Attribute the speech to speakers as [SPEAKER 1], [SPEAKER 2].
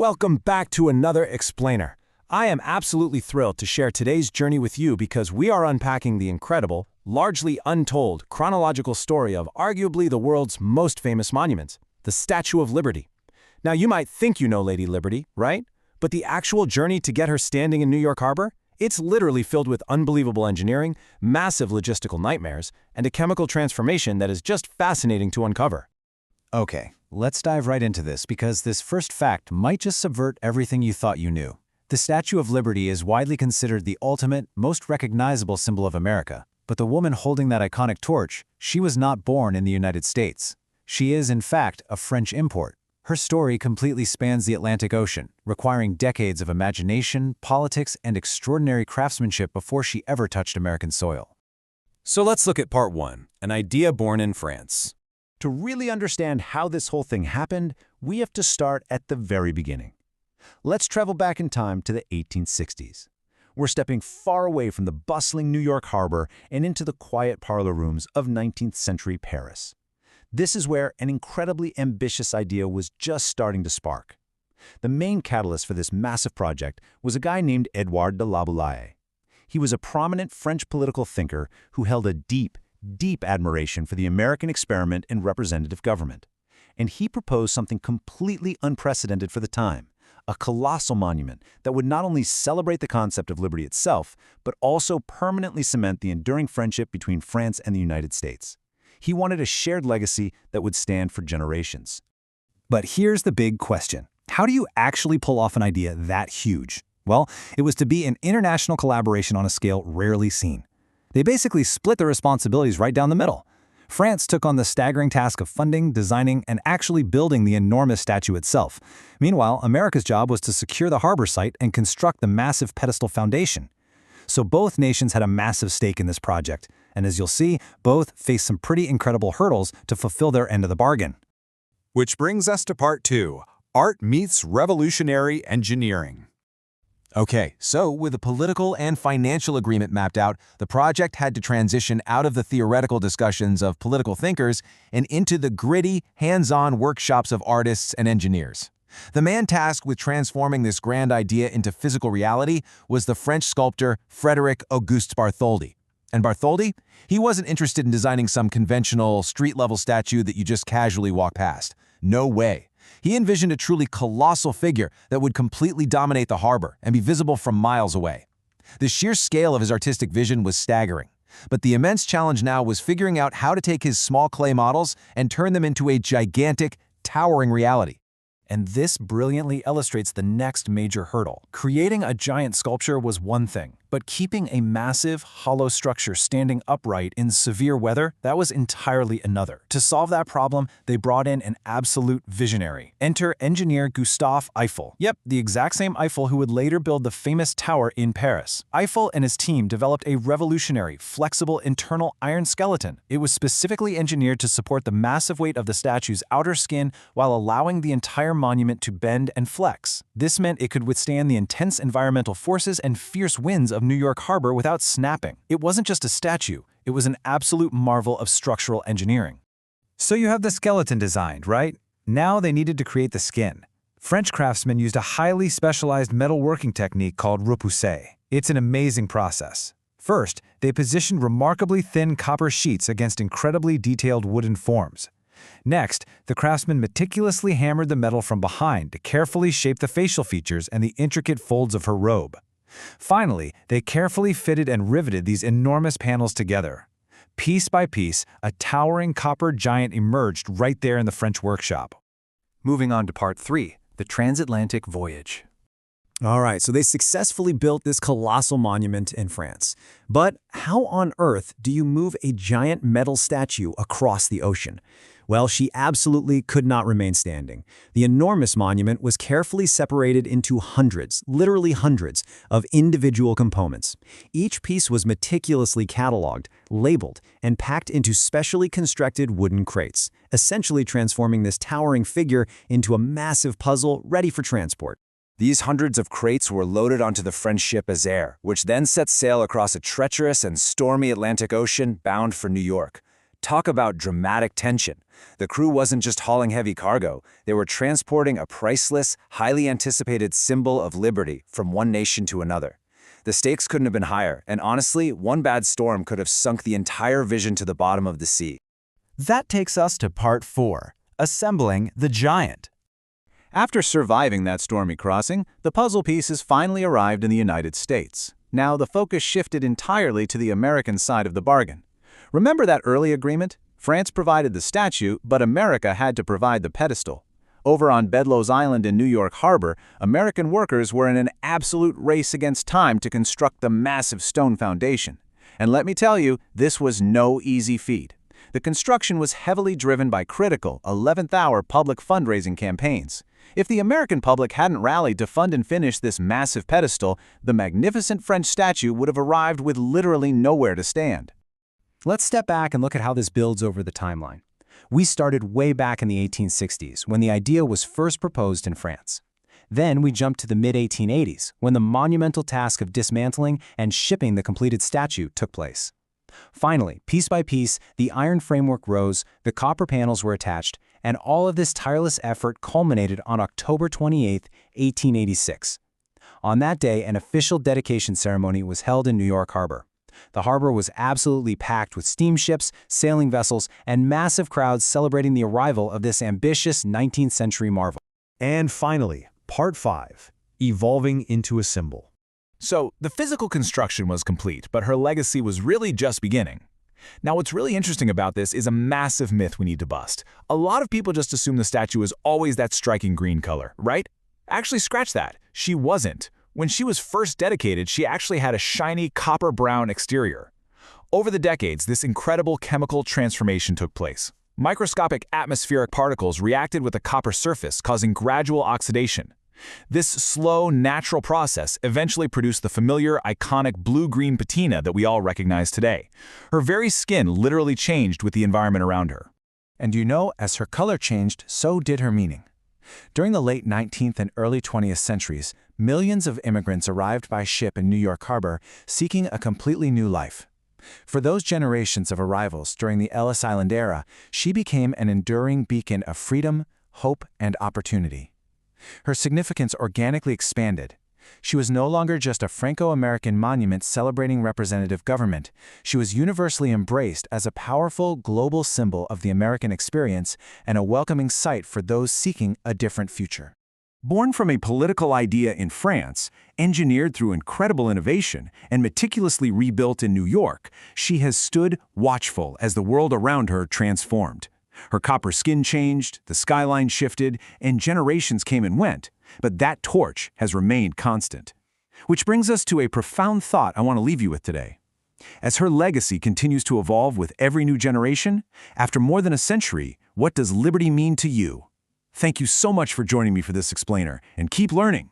[SPEAKER 1] Welcome back to another Explainer. I am absolutely thrilled to share today's journey with you because we are unpacking the incredible, largely untold, chronological story of arguably the world's most famous monument, the Statue of Liberty. Now, you might think you know Lady Liberty, right? But the actual journey to get her standing in New York Harbor? It's literally filled with unbelievable engineering, massive logistical nightmares, and a chemical transformation that is just fascinating to uncover.
[SPEAKER 2] Okay, let's dive right into this because this first fact might just subvert everything you thought you knew. The Statue of Liberty is widely considered the ultimate, most recognizable symbol of America. But the woman holding that iconic torch, she was not born in the United States. She is, in fact, a French import. Her story completely spans the Atlantic Ocean, requiring decades of imagination, politics, and extraordinary craftsmanship before she ever touched American soil.
[SPEAKER 1] So let's look at part 1, an idea born in France.
[SPEAKER 3] To really understand how this whole thing happened, we have to start at the very beginning. Let's travel back in time to the 1860s. We're stepping far away from the bustling New York harbor and into the quiet parlor rooms of 19th century Paris. This is where an incredibly ambitious idea was just starting to spark. The main catalyst for this massive project was a guy named Édouard de la Boulaye. He was a prominent French political thinker who held a deep admiration for the American experiment in representative government. And he proposed something completely unprecedented for the time, a colossal monument that would not only celebrate the concept of liberty itself, but also permanently cement the enduring friendship between France and the United States. He wanted a shared legacy that would stand for generations.
[SPEAKER 2] But here's the big question. How do you actually pull off an idea that huge? Well, it was to be an international collaboration on a scale rarely seen. They basically split the responsibilities right down the middle. France took on the staggering task of funding, designing, and actually building the enormous statue itself. Meanwhile, America's job was to secure the harbor site and construct the massive pedestal foundation. So both nations had a massive stake in this project, and as you'll see, both faced some pretty incredible hurdles to fulfill their end of the bargain.
[SPEAKER 4] Which brings us to part 2, art meets revolutionary engineering.
[SPEAKER 1] Okay, so with a political and financial agreement mapped out, the project had to transition out of the theoretical discussions of political thinkers and into the gritty, hands-on workshops of artists and engineers. The man tasked with transforming this grand idea into physical reality was the French sculptor Frédéric Auguste Bartholdi. And Bartholdi? He wasn't interested in designing some conventional, street-level statue that you just casually walk past. No way. He envisioned a truly colossal figure that would completely dominate the harbor and be visible from miles away. The sheer scale of his artistic vision was staggering. But the immense challenge now was figuring out how to take his small clay models and turn them into a gigantic, towering reality.
[SPEAKER 2] And this brilliantly illustrates the next major hurdle. Creating a giant sculpture was one thing, but keeping a massive, hollow structure standing upright in severe weather, that was entirely another. To solve that problem, they brought in an absolute visionary. Enter engineer Gustave Eiffel. Yep, the exact same Eiffel who would later build the famous tower in Paris. Eiffel and his team developed a revolutionary, flexible internal iron skeleton. It was specifically engineered to support the massive weight of the statue's outer skin while allowing the entire monument to bend and flex. This meant it could withstand the intense environmental forces and fierce winds of New York Harbor without snapping. It wasn't just a statue, it was an absolute marvel of structural engineering. So you have the skeleton designed, right? Now they needed to create the skin. French craftsmen used a highly specialized metal working technique called repoussé. It's an amazing process. First, they positioned remarkably thin copper sheets against incredibly detailed wooden forms. Next, the craftsmen meticulously hammered the metal from behind to carefully shape the facial features and the intricate folds of her robe. Finally, they carefully fitted and riveted these enormous panels together. Piece by piece, a towering copper giant emerged right there in the French workshop. Moving on to part 3, the transatlantic voyage.
[SPEAKER 3] All right, so they successfully built this colossal monument in France. But how on earth do you move a giant metal statue across the ocean? Well, she absolutely could not remain standing. The enormous monument was carefully separated into hundreds, literally hundreds, of individual components. Each piece was meticulously cataloged, labeled, and packed into specially constructed wooden crates, essentially transforming this towering figure into a massive puzzle ready for transport.
[SPEAKER 2] These hundreds of crates were loaded onto the French ship Azaire, which then set sail across a treacherous and stormy Atlantic Ocean bound for New York. Talk about dramatic tension. The crew wasn't just hauling heavy cargo, they were transporting a priceless, highly anticipated symbol of liberty from one nation to another. The stakes couldn't have been higher, and honestly, one bad storm could have sunk the entire vision to the bottom of the sea.
[SPEAKER 1] That takes us to part 4, assembling the giant.
[SPEAKER 3] After surviving that stormy crossing, the puzzle pieces finally arrived in the United States. Now the focus shifted entirely to the American side of the bargain. Remember that early agreement? France provided the statue, but America had to provide the pedestal. Over on Bedloes Island in New York Harbor, American workers were in an absolute race against time to construct the massive stone foundation. And let me tell you, this was no easy feat. The construction was heavily driven by critical, 11th-hour public fundraising campaigns. If the American public hadn't rallied to fund and finish this massive pedestal, the magnificent French statue would have arrived with literally nowhere to stand.
[SPEAKER 2] Let's step back and look at how this builds over the timeline. We started way back in the 1860s, when the idea was first proposed in France. Then we jumped to the mid-1880s, when the monumental task of dismantling and shipping the completed statue took place. Finally, piece by piece, the iron framework rose, the copper panels were attached, and all of this tireless effort culminated on October 28, 1886. On that day, an official dedication ceremony was held in New York Harbor. The harbor was absolutely packed with steamships, sailing vessels, and massive crowds celebrating the arrival of this ambitious 19th century marvel.
[SPEAKER 3] And finally, part 5, evolving into a symbol.
[SPEAKER 1] So, the physical construction was complete, but her legacy was really just beginning. Now, what's really interesting about this is a massive myth we need to bust. A lot of people just assume the statue is always that striking green color, right? Actually, scratch that. She wasn't. When she was first dedicated, she actually had a shiny copper-brown exterior. Over the decades, this incredible chemical transformation took place. Microscopic atmospheric particles reacted with the copper surface, causing gradual oxidation. This slow, natural process eventually produced the familiar, iconic blue-green patina that we all recognize today. Her very skin literally changed with the environment around her. And you know, as her color changed, so did her meaning. During the late 19th and early 20th centuries, millions of immigrants arrived by ship in New York Harbor seeking a completely new life. For those generations of arrivals during the Ellis Island era, she became an enduring beacon of freedom, hope, and opportunity. Her significance organically expanded. She was no longer just a Franco-American monument celebrating representative government. She was universally embraced as a powerful global symbol of the American experience and a welcoming sight for those seeking a different future.
[SPEAKER 3] Born from a political idea in France, engineered through incredible innovation, and meticulously rebuilt in New York, she has stood watchful as the world around her transformed. Her copper skin changed, the skyline shifted, and generations came and went, but that torch has remained constant. Which brings us to a profound thought I want to leave you with today. As her legacy continues to evolve with every new generation, after more than a century, what does liberty mean to you? Thank you so much for joining me for this explainer, and keep learning.